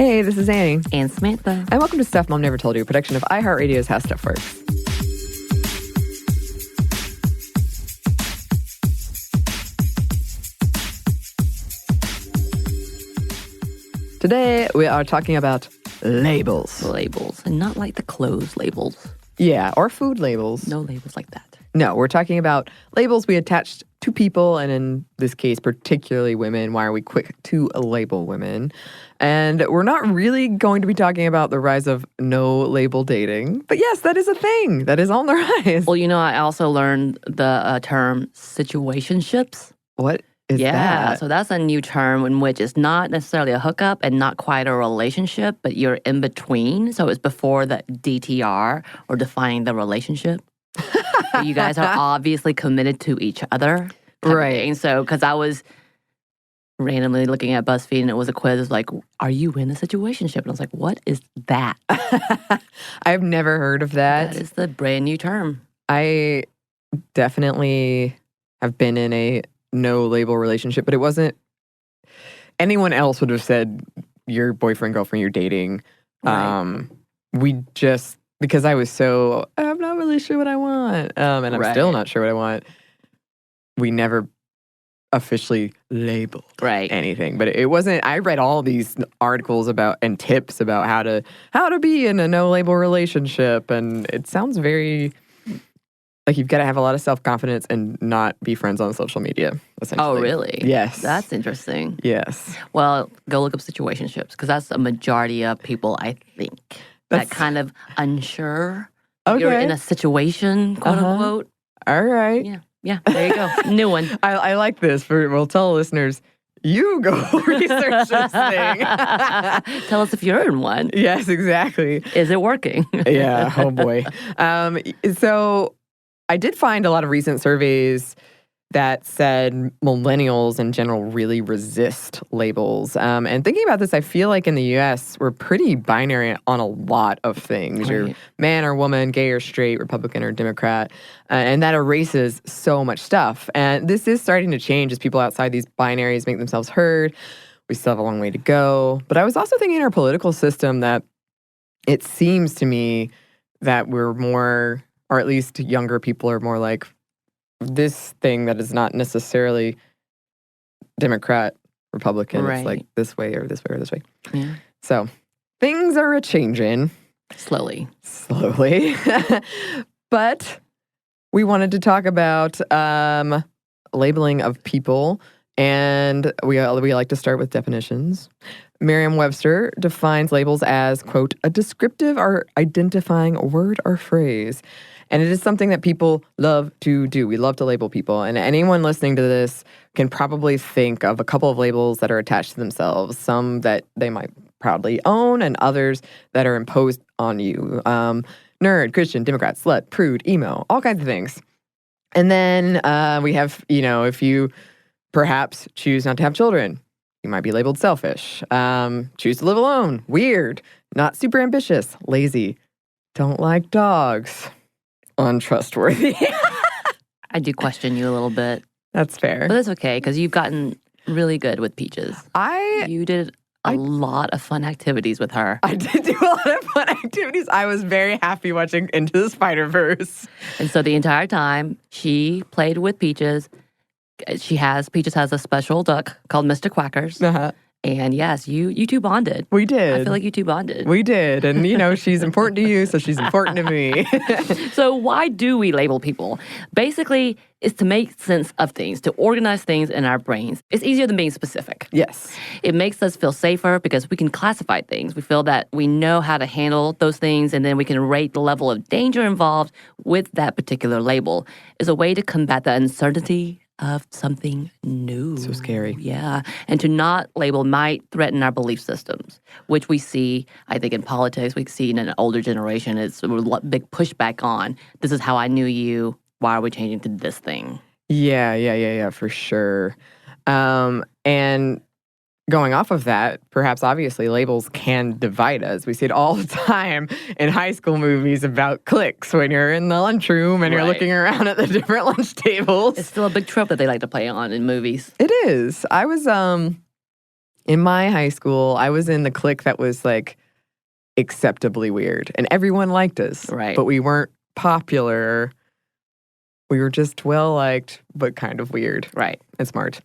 Hey, this is Annie. And Samantha. And welcome to Stuff Mom Never Told You, a production of iHeartRadio's How Stuff Works. Today, we are talking about labels. Labels. And not like the clothes labels. Yeah, or food labels. No labels like that. No, we're talking about labels we attach to people, and in this case, particularly women. Why are we quick to label women? And we're not really going to be talking about the rise of no-label dating. But yes, that is a thing. That is on the rise. Well, I also learned the term situationships. What is that? So that's a new term in which it's not necessarily a hookup and not quite a relationship, but you're in between. So it's before the DTR or defining the relationship. So you guys are obviously committed to each other. Right. And so, because I was randomly looking at BuzzFeed and it was a quiz, it was like, are you in a situationship? And I was like, what is that? I've never heard of that. That is the brand new term. I definitely have been in a no-label relationship, but it wasn't, anyone else would have said your boyfriend, girlfriend, you're dating. Right. We just, because I was so, I'm not really sure what I want, and I'm still not sure what I want, we never officially labeled anything. But it wasn't, I read all these articles about and tips about how to be in a no-label relationship, and it sounds very like you've got to have a lot of self-confidence and not be friends on social media, essentially. Oh, really? Yes. That's interesting. Yes. Well, go look up situationships, because that's a majority of people, I think, that kind of unsure. Okay. You're in a situation, quote unquote. All right. Yeah, there you go. New one. I like this. We'll tell listeners, you go research this thing. Tell us if you're in one. Yes, exactly. Is it working? Yeah, oh boy. So I did find a lot of recent surveys that said millennials in general really resist labels. And thinking about this, I feel like in the U.S., we're pretty binary on a lot of things. Right. You're man or woman, gay or straight, Republican or Democrat. And that erases so much stuff. And this is starting to change as people outside these binaries make themselves heard. We still have a long way to go. But I was also thinking in our political system that it seems to me that we're more, or at least younger people are more like, this thing that is not necessarily Democrat, Republican. It's like this way or this way or this way. Yeah. So things are a-changing. Slowly. But we wanted to talk about labeling of people. And we like to start with definitions. Merriam-Webster defines labels as, quote, a descriptive or identifying word or phrase. And it is something that people love to do. We love to label people. And anyone listening to this can probably think of a couple of labels that are attached to themselves, some that they might proudly own and others that are imposed on you. Nerd, Christian, Democrat, slut, prude, emo, all kinds of things. And then we have, if you perhaps choose not to have children, you might be labeled selfish. Choose to live alone, weird, not super ambitious, lazy, don't like dogs. Untrustworthy. I do question you a little bit. That's fair. But that's okay, because you've gotten really good with Peaches. You did a lot of fun activities with her. I did do a lot of fun activities. I was very happy watching Into the Spider-Verse. And so the entire time, she played with Peaches. Peaches has a special duck called Mr. Quackers. Uh-huh. And yes, you two bonded. We did. I feel like you two bonded. We did. And, she's important to you, so she's important to me. So why do we label people? Basically, it's to make sense of things, to organize things in our brains. It's easier than being specific. Yes. It makes us feel safer because we can classify things. We feel that we know how to handle those things, and then we can rate the level of danger involved with that particular label. It's a way to combat the uncertainty of something new. So scary. Yeah. And to not label might threaten our belief systems, which we see, I think, in politics. We see in an older generation. It's a big pushback on, this is how I knew you. Why are we changing to this thing? Yeah, for sure. And going off of that, perhaps obviously labels can divide us. We see it all the time in high school movies about cliques when you're in the lunchroom and you're looking around at the different lunch tables. It's still a big trope that they like to play on in movies. It is. I was In my high school, I was in the clique that was like acceptably weird, and everyone liked us. Right. But we weren't popular. We were just well-liked, but kind of weird. Right. And smart.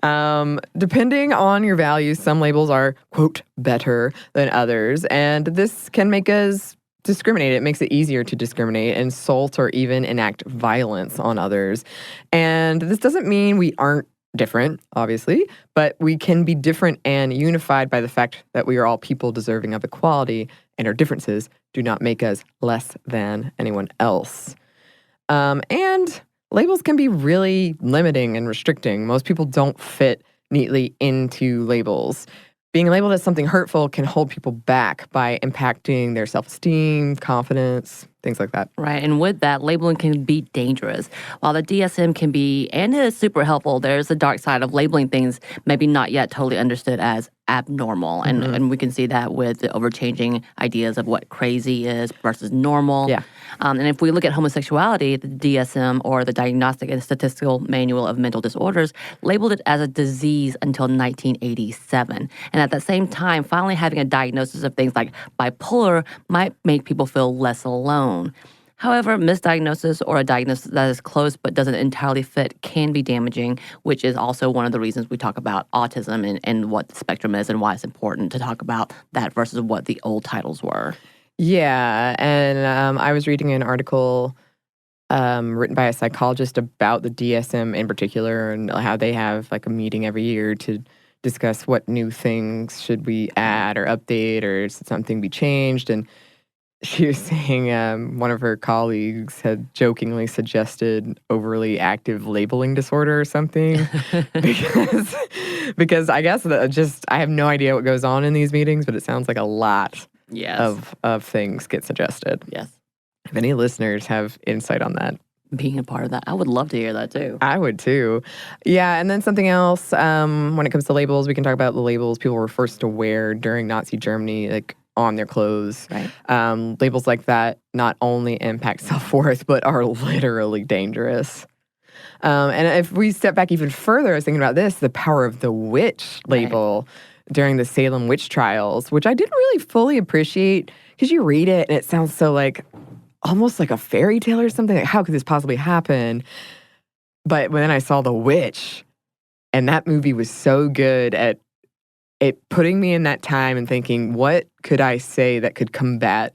Depending on your values, some labels are, quote, better than others. And this can make us discriminate. It makes it easier to discriminate, insult, or even enact violence on others. And this doesn't mean we aren't different, obviously, but we can be different and unified by the fact that we are all people deserving of equality, and our differences do not make us less than anyone else. And labels can be really limiting and restricting. Most people don't fit neatly into labels. Being labeled as something hurtful can hold people back by impacting their self-esteem, confidence, things like that. Right. And with that, labeling can be dangerous. While the DSM can be and is super helpful, there's the dark side of labeling things maybe not yet totally understood as abnormal. And we can see that with the overchanging ideas of what crazy is versus normal. Yeah. And if we look at homosexuality, the DSM, or the Diagnostic and Statistical Manual of Mental Disorders, labeled it as a disease until 1987. And at the same time, finally having a diagnosis of things like bipolar might make people feel less alone. However, misdiagnosis or a diagnosis that is close but doesn't entirely fit can be damaging, which is also one of the reasons we talk about autism and what the spectrum is and why it's important to talk about that versus what the old titles were. Yeah, and I was reading an article written by a psychologist about the DSM in particular and how they have like a meeting every year to discuss what new things should we add or update or should something be changed. And she was saying one of her colleagues had jokingly suggested overly active labeling disorder or something because I guess I have no idea what goes on in these meetings, but it sounds like a lot of things get suggested. Yes. If any listeners have insight on that. Being a part of that. I would love to hear that too. I would too. Yeah, and then something else, when it comes to labels, we can talk about the labels people were forced to wear during Nazi Germany, like on their clothes. Right. Labels like that not only impact self-worth, but are literally dangerous. And if we step back even further, I was thinking about this, the power of the witch label during the Salem witch trials, which I didn't really fully appreciate because you read it and it sounds so like almost like a fairy tale or something. Like, how could this possibly happen? But when I saw The Witch, and that movie was so good at it putting me in that time and thinking, what could I say that could combat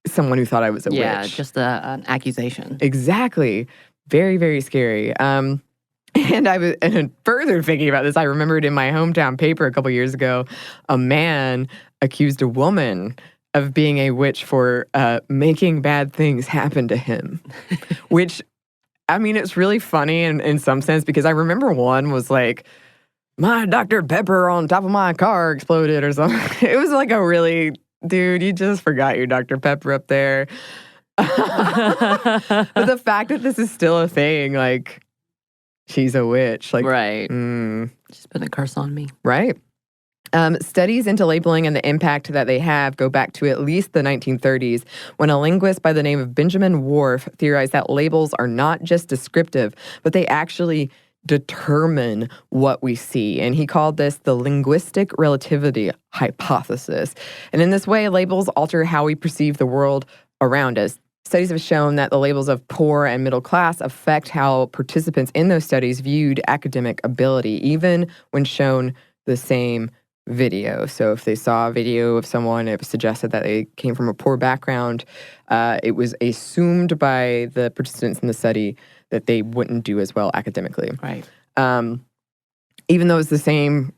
someone who thought I was a witch? Yeah, just an accusation. Exactly. Very, very scary. And further thinking about this, I remembered in my hometown paper a couple years ago, a man accused a woman of being a witch for making bad things happen to him. Which, I mean, it's really funny in some sense because I remember one was like, my Dr. Pepper on top of my car exploded or something. It was like a really, dude, you just forgot your Dr. Pepper up there. But the fact that this is still a thing, like, she's a witch. Like, right. She's put a curse on me. Right. Studies into labeling and the impact that they have go back to at least the 1930s, when a linguist by the name of Benjamin Whorf theorized that labels are not just descriptive, but they actually determine what we see. And he called this the linguistic relativity hypothesis. And in this way, labels alter how we perceive the world around us. Studies have shown that the labels of poor and middle class affect how participants in those studies viewed academic ability, even when shown the same video. So if they saw a video of someone, it was suggested that they came from a poor background, it was assumed by the participants in the study that they wouldn't do as well academically. Right. Even though it's the same,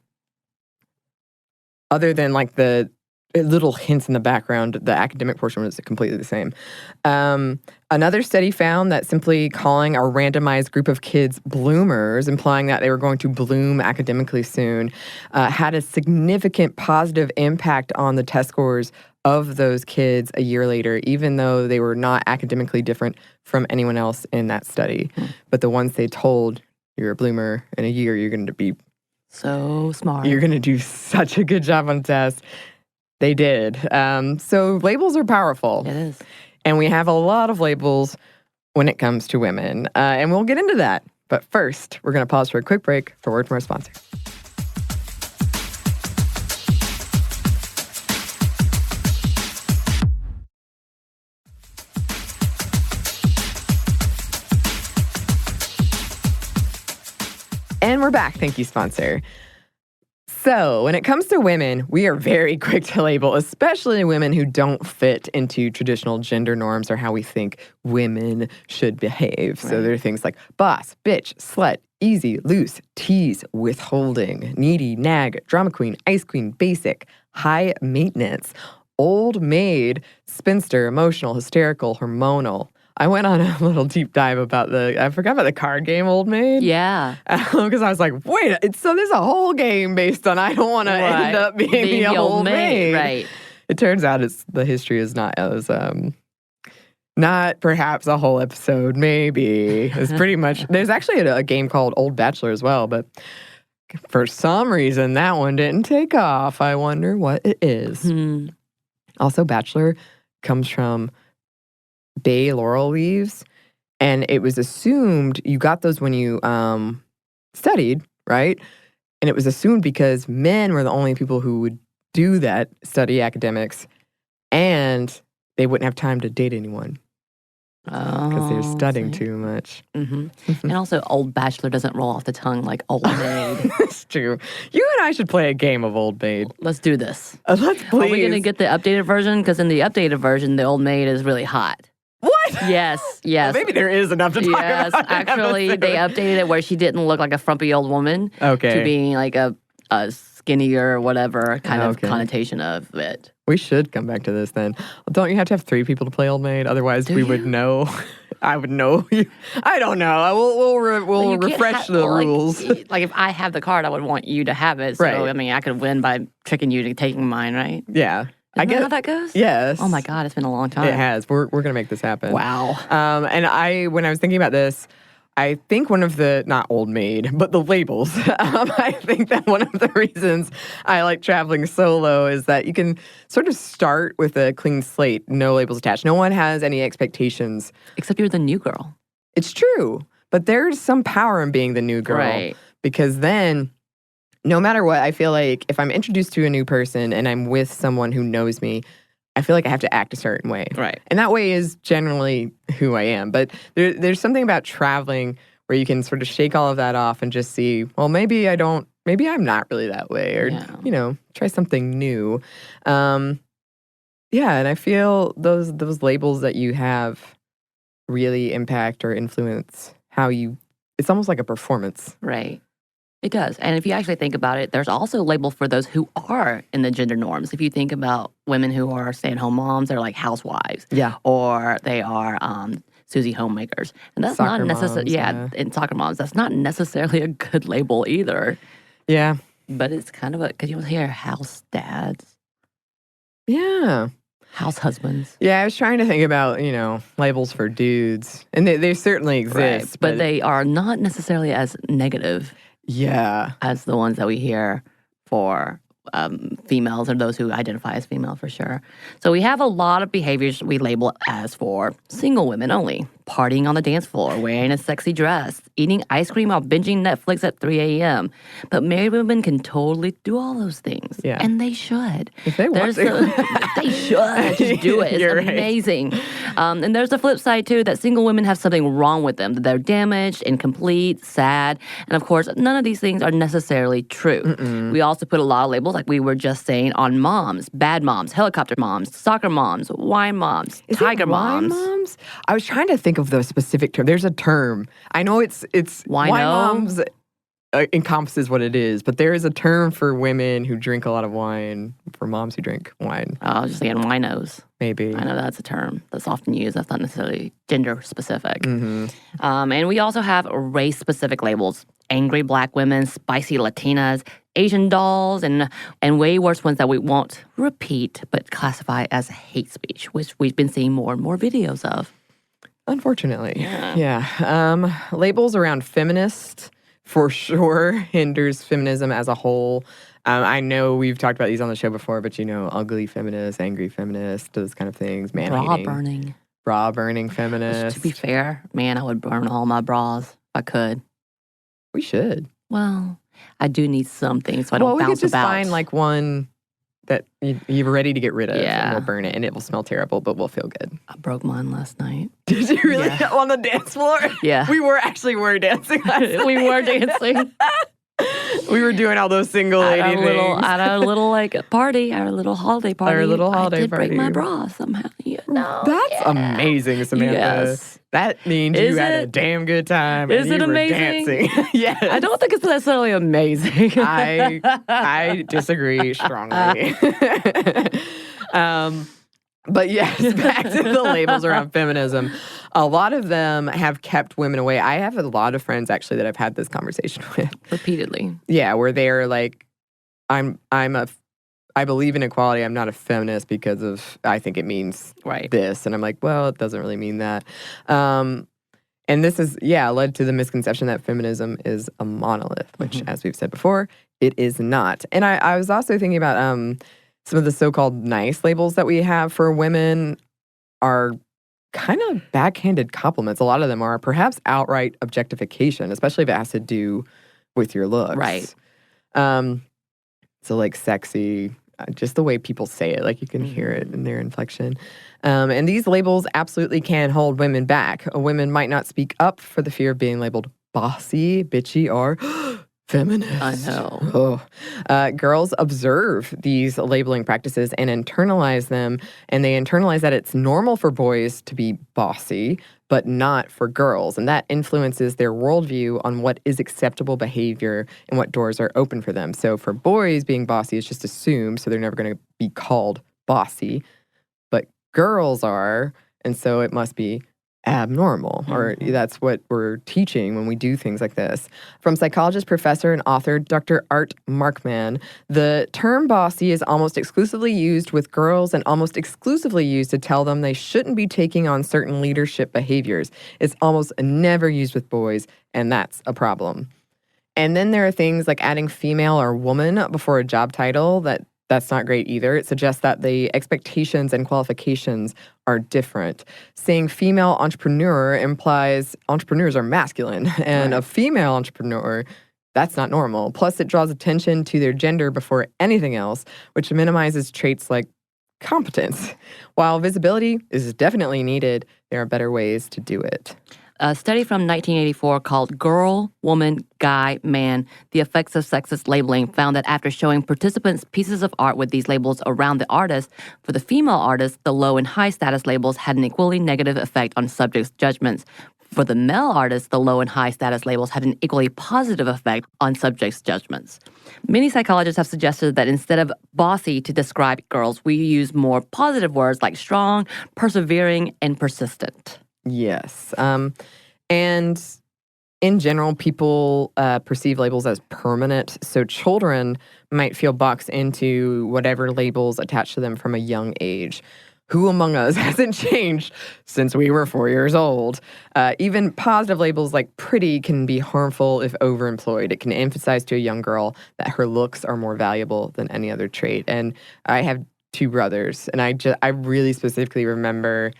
other than like the little hints in the background, the academic portion was completely the same. Another study found that simply calling a randomized group of kids bloomers, implying that they were going to bloom academically soon, had a significant positive impact on the test scores of those kids a year later, even though they were not academically different from anyone else in that study. But the ones they told, you're a bloomer, in a year you're going to be so smart. You're going to do such a good job on tests. They did. So labels are powerful. It is. And we have a lot of labels when it comes to women. And we'll get into that. But first, we're going to pause for a quick break for a word from our sponsor. And we're back. Thank you, sponsor. So, when it comes to women, we are very quick to label, especially women who don't fit into traditional gender norms or how we think women should behave. So, there are things like boss, bitch, slut, easy, loose, tease, withholding, needy, nag, drama queen, ice queen, basic, high maintenance, old maid, spinster, emotional, hysterical, hormonal. I went on a little deep dive about I forgot about the card game Old Maid. Yeah. Because I was like, wait, so there's a whole game based on I don't want to end up being the old maid. Right. It turns out the history is not as, not perhaps a whole episode, maybe. It's pretty much, there's actually a game called Old Bachelor as well, but for some reason that one didn't take off. I wonder what it is. Also, Bachelor comes from bay laurel leaves, and it was assumed you got those when you studied, right? And it was assumed because men were the only people who would do that, study academics, and they wouldn't have time to date anyone because they're studying too much. And also, Old Bachelor doesn't roll off the tongue like Old Maid. That's true. You and I should play a game of Old Maid. Let's do this. Let's please. Are we going to get the updated version? Because in the updated version, the Old Maid is really hot. What? Yes. Well, maybe there is enough to talk about. Yes, actually, they updated it where she didn't look like a frumpy old woman to being like a skinnier or whatever kind of connotation of it. We should come back to this then. Don't you have to have 3 people to play Old Maid? Otherwise, we would know. I would know. I don't know. We'll refresh the rules. Like if I have the card, I would want you to have it. So, I mean, I could win by tricking you to taking mine, right? Yeah. Isn't that how that goes? Yes. Oh my God, it's been a long time. It has. We're going to make this happen. Wow. And when I was thinking about this, I think one of the, not Old Maid, but the labels, I think that one of the reasons I like traveling solo is that you can sort of start with a clean slate, no labels attached. No one has any expectations. Except you're the new girl. It's true. But there's some power in being the new girl. Right. Because then, no matter what, I feel like if I'm introduced to a new person and I'm with someone who knows me, I feel like I have to act a certain way. Right. And that way is generally who I am. But there's something about traveling where you can sort of shake all of that off and just see, well, maybe I'm not really that way. Or, try something new. And I feel those labels that you have really impact or influence how it's almost like a performance. Right. It does. And if you actually think about it, there's also a label for those who are in the gender norms. If you think about women who are stay-at-home moms, they're like housewives. Yeah. Or they are Susie homemakers. And that's soccer not necessarily, and soccer moms. That's not necessarily a good label either. Yeah. But it's kind of because you hear house dads. Yeah. House husbands. Yeah, I was trying to think about, labels for dudes. And they certainly exist. Right. But they are not necessarily as negative. Yeah. As the ones that we hear for females or those who identify as female for sure. So we have a lot of behaviors we label as for single women only. Partying on the dance floor, wearing a sexy dress, eating ice cream while binging Netflix at 3 a.m. But married women can totally do all those things. Yeah. And they should. If they want to. They should. Just do it. It's amazing. Right. And there's the flip side, too, that single women have something wrong with them. That they're damaged, incomplete, sad. And, of course, none of these things are necessarily true. Mm-mm. We also put a lot of labels, like we were just saying, on moms. Bad moms, helicopter moms, soccer moms, wine moms, tiger moms. Wine moms? I was trying to think of the specific term. There's a term. I know it's wine moms encompasses what it is, but there is a term for women who drink a lot of wine, for moms who drink wine. Oh, I was just thinking winos. Maybe. I know that's a term that's often used. That's not necessarily gender specific. Mm-hmm. And we also have race specific labels. Angry black women, spicy Latinas, Asian dolls, and way worse ones that we won't repeat, but classify as hate speech, which we've been seeing more and more videos of. Unfortunately. Yeah. Labels around feminist, for sure, hinders feminism as a whole. I know we've talked about these on the show before, but ugly feminist, angry feminist, those kind of things. Man-hating. Bra burning feminist. Which, to be fair, man, I would burn all my bras if I could. We should. Well, I do need something so I don't bounce about. We could just find like one that you're ready to get rid of. Yeah. And we'll burn it, and it will smell terrible, but we'll feel good. I broke mine last night. Did you really? Yeah. On the dance floor? Yeah. We were dancing last night. We were dancing. We were doing all those single lady things. At our little party, our little holiday party. Our little holiday I did party. break my bra somehow. That's amazing, Samantha. Yes. That means you had a damn good time. Is and it you were amazing? Dancing. Yes. I don't think it's necessarily amazing. I disagree strongly. But yes, back to the labels around feminism. A lot of them have kept women away. I have a lot of friends actually that I've had this conversation with Repeatedly. Yeah, where they're like, I believe in equality. I'm not a feminist because of I think it means this, and I'm like, well, it doesn't really mean that. And this is led to the misconception that feminism is a monolith, which, as we've said before, it is not. And I was also thinking about some of the so-called nice labels that we have for women are kind of backhanded compliments. A lot of them are perhaps outright objectification, especially if it has to do with your looks. Right. So like sexy, just the way people say it, like you can hear it in their inflection. And these labels absolutely can hold women back. Women might not speak up for the fear of being labeled bossy, bitchy, or feminist. I know. Girls observe these labeling practices and internalize them, and they internalize that it's normal for boys to be bossy, but not for girls. And that influences their worldview on what is acceptable behavior and what doors are open for them. So for boys, being bossy is just assumed, so they're never going to be called bossy. But girls are, and so it must be abnormal, or that's what we're teaching when we do things like this. From psychologist, professor, and author Dr. Art Markman, the term bossy is almost exclusively used with girls and almost exclusively used to tell them they shouldn't be taking on certain leadership behaviors. It's almost never used with boys, and that's a problem. And then there are things like adding female or woman before a job title that's not great either. It suggests that the expectations and qualifications are different. Saying female entrepreneur implies entrepreneurs are masculine, and a female entrepreneur, that's not normal. Plus, it draws attention to their gender before anything else, which minimizes traits like competence. While visibility is definitely needed, there are better ways to do it. A study from 1984 called Girl, Woman, Guy, Man, The Effects of Sexist Labeling found that after showing participants pieces of art with these labels around the artist, for the female artists, the low and high status labels had an equally negative effect on subjects' judgments. For the male artists, the low and high status labels had an equally positive effect on subjects' judgments. Many psychologists have suggested that instead of bossy to describe girls, we use more positive words like strong, persevering, and persistent. Yes. And in general, people perceive labels as permanent. So children might feel boxed into whatever labels attached to them from a young age. Who among us hasn't changed since we were 4 years old? Even positive labels like pretty can be harmful if overemployed. It can emphasize to a young girl that her looks are more valuable than any other trait. And I have two brothers, and I really specifically remember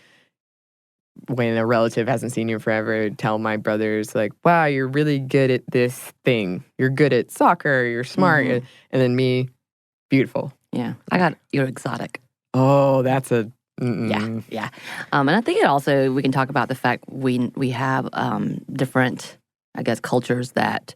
when a relative hasn't seen you forever, tell my brothers, like, wow, you're really good at this thing. You're good at soccer. You're smart. And then me, beautiful. Yeah. You're exotic. Oh, that's a... Yeah. And I think it also, we can talk about the fact we have different, I guess, cultures that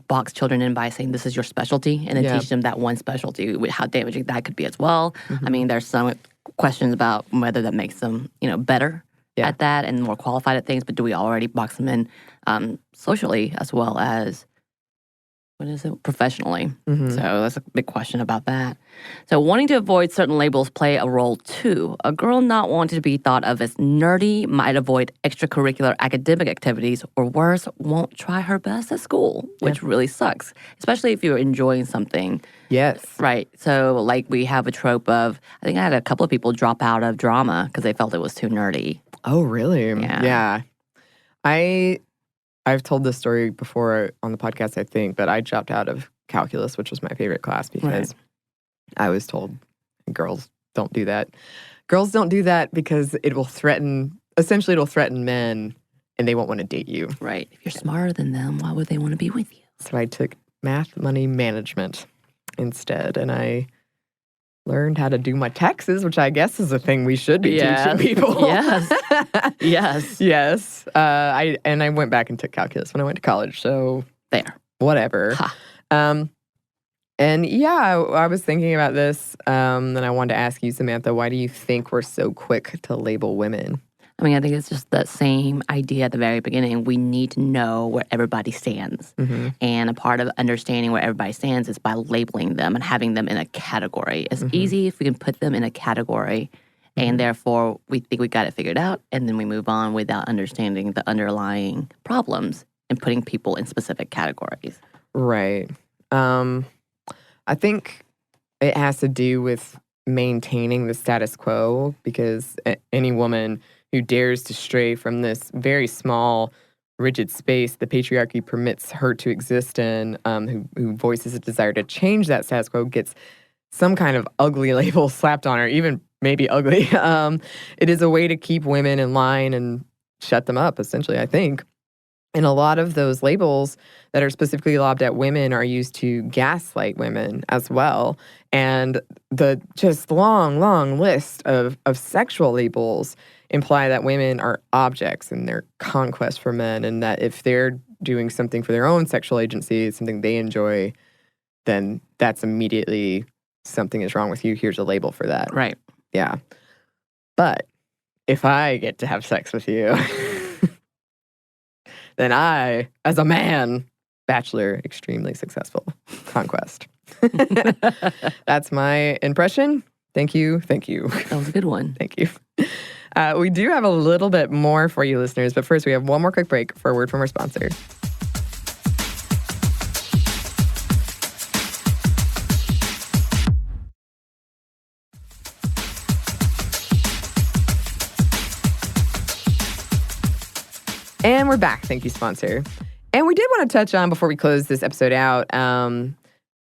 box children in by saying this is your specialty and then teach them that one specialty, how damaging that could be as well. I mean, there's some questions about whether that makes them, better at that and more qualified at things, but do we already box them in socially as well as, professionally? So that's a big question about that. So wanting to avoid certain labels play a role too. A girl not wanting to be thought of as nerdy might avoid extracurricular academic activities, or worse, won't try her best at school, which really sucks, especially if you're enjoying something. Yes. Right. So like we have a trope of, I think I had a couple of people drop out of drama because they felt it was too nerdy. Oh, really? Yeah. I've told this story before on the podcast, I think, but I dropped out of calculus, which was my favorite class, because I was told girls don't do that. Girls don't do that because it'll threaten men and they won't want to date you. Right. If you're smarter than them, why would they want to be with you? So I took math, money, management instead, and I learned how to do my taxes, which I guess is a thing we should be teaching people. Yes. Yes. Yes. I went back and took calculus when I went to college, so There. whatever. Ha. And yeah, I was thinking about this, and I wanted to ask you, Samantha, why do you think we're so quick to label women? I mean, I think it's just that same idea at the very beginning. We need to know where everybody stands. Mm-hmm. And a part of understanding where everybody stands is by labeling them and having them in a category. It's Mm-hmm. easy if we can put them in a category, and therefore we think we got it figured out, and then we move on without understanding the underlying problems and putting people in specific categories. Right. I think it has to do with maintaining the status quo, because any woman who dares to stray from this very small, rigid space the patriarchy permits her to exist in, who voices a desire to change that status quo, gets some kind of ugly label slapped on her, even maybe ugly. It is a way to keep women in line and shut them up, essentially, I think. And a lot of those labels that are specifically lobbed at women are used to gaslight women as well. And the just long, long list of sexual labels imply that women are objects in their conquest for men, and that if they're doing something for their own sexual agency, something they enjoy, then that's immediately something is wrong with you. Here's a label for that. Right. Yeah. But if I get to have sex with you, then I, as a man, bachelor, extremely successful. Conquest. That's my impression. Thank you. Thank you. That was a good one. Thank you. We do have a little bit more for you listeners, but first we have one more quick break for a word from our sponsor. And we're back. Thank you, sponsor. And we did want to touch on, before we close this episode out,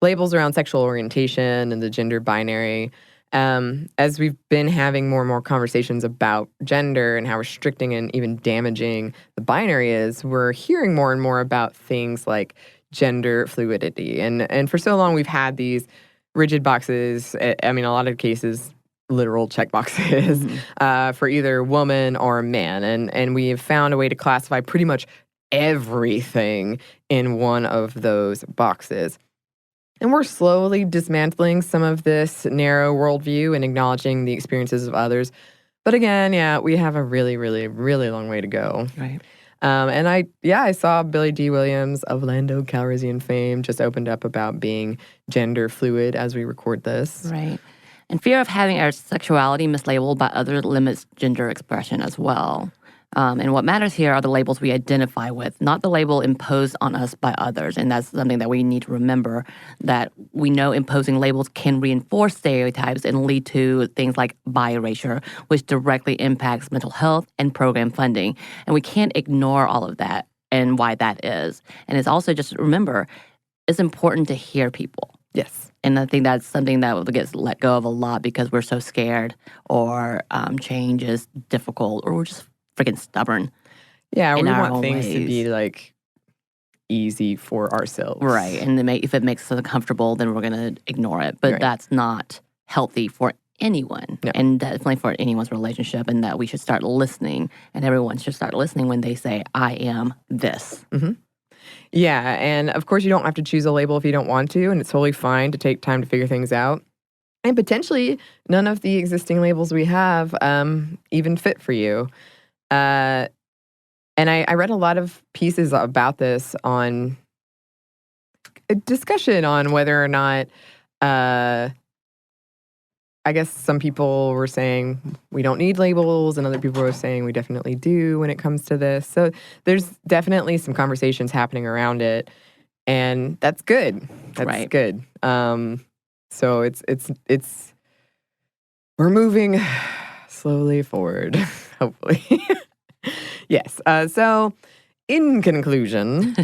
labels around sexual orientation and the gender binary. As we've been having more and more conversations about gender and how restricting and even damaging the binary is, we're hearing more and more about things like gender fluidity. And for so long, we've had these rigid boxes. I mean, a lot of cases, literal check boxes for either woman or man. And we have found a way to classify pretty much everything in one of those boxes. And we're slowly dismantling some of this narrow worldview and acknowledging the experiences of others. But again, yeah, we have a really, really, really long way to go. Right. And I saw Billy D. Williams of Lando Calrissian fame just opened up about being gender fluid as we record this. Right. And fear of having our sexuality mislabeled by others limits gender expression as well. And what matters here are the labels we identify with, not the label imposed on us by others. And that's something that we need to remember, that we know imposing labels can reinforce stereotypes and lead to things like bi-erasure, which directly impacts mental health and program funding. And we can't ignore all of that and why that is. And it's also just remember, it's important to hear people. Yes. And I think that's something that gets let go of a lot because we're so scared, or change is difficult, or we're just freaking stubborn. Yeah, we in our want own things ways. to be like easy for ourselves. Right. And if it makes us uncomfortable, then we're going to ignore it. But Right. that's not healthy for anyone. No. And definitely for anyone's relationship, and that we should start listening. And everyone should start listening when they say, I am this. Mm-hmm. Yeah, and of course you don't have to choose a label if you don't want to, and it's totally fine to take time to figure things out. And potentially none of the existing labels we have even fit for you. And I read a lot of pieces about this on a discussion on whether or not, I guess some people were saying we don't need labels, and other people were saying we definitely do when it comes to this. So there's definitely some conversations happening around it, and that's good. That's Right. good. So it's we're moving slowly forward, hopefully. Yes. So in conclusion,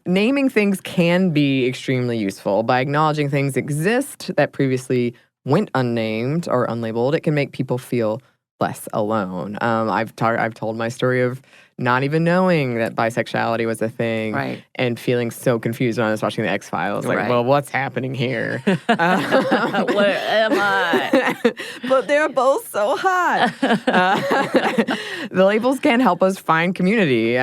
naming things can be extremely useful. By acknowledging things exist that previously went unnamed or unlabeled, it can make people feel less alone. I've told my story of not even knowing that bisexuality was a thing, Right. and feeling so confused when I was watching the X-Files. Like, Right. well, what's happening here? Where am I? But they're both so hot. The labels can help us find community.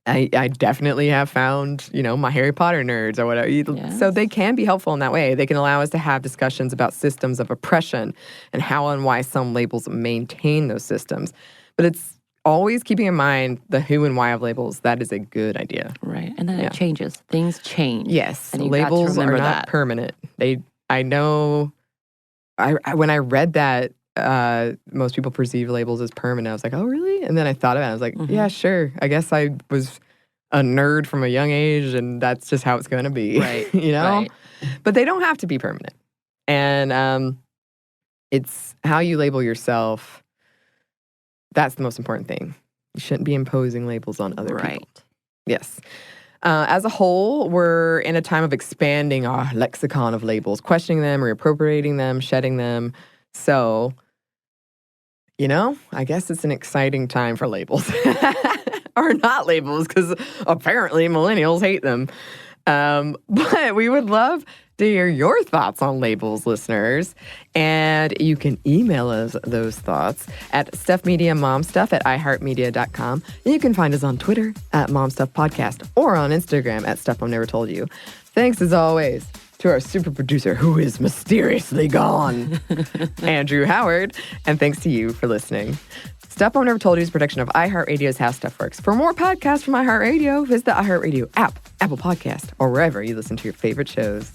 I definitely have found, my Harry Potter nerds or whatever. Yes. So they can be helpful in that way. They can allow us to have discussions about systems of oppression and how and why some labels maintain those systems. But it's always keeping in mind the who and why of labels. That is a good idea. Right. And then it changes. Things change. Yes. And you Labels got to remember are not that. permanent. I know, when I read that, most people perceive labels as permanent. I was like, oh, really? And then I thought about it. I was like, yeah, sure. I guess I was a nerd from a young age, and that's just how it's going to be. Right. Right. But they don't have to be permanent. And it's how you label yourself. That's the most important thing. You shouldn't be imposing labels on other people. Yes. As a whole, we're in a time of expanding our lexicon of labels, questioning them, reappropriating them, shedding them. So, I guess it's an exciting time for labels. Or not labels, because apparently millennials hate them. But we would love to hear your thoughts on labels, listeners. And you can email us those thoughts at stuffmediamomstuff@iheartmedia.com. And you can find us on Twitter @momstuffpodcast or on Instagram @stuffmomnevertoldyou. Thanks, as always, to our super producer, who is mysteriously gone, Andrew Howard. And thanks to you for listening. Stuff Mom Never Told You is a production of iHeartRadio's How Stuff Works. For more podcasts from iHeartRadio, visit the iHeartRadio app, Apple Podcast, or wherever you listen to your favorite shows.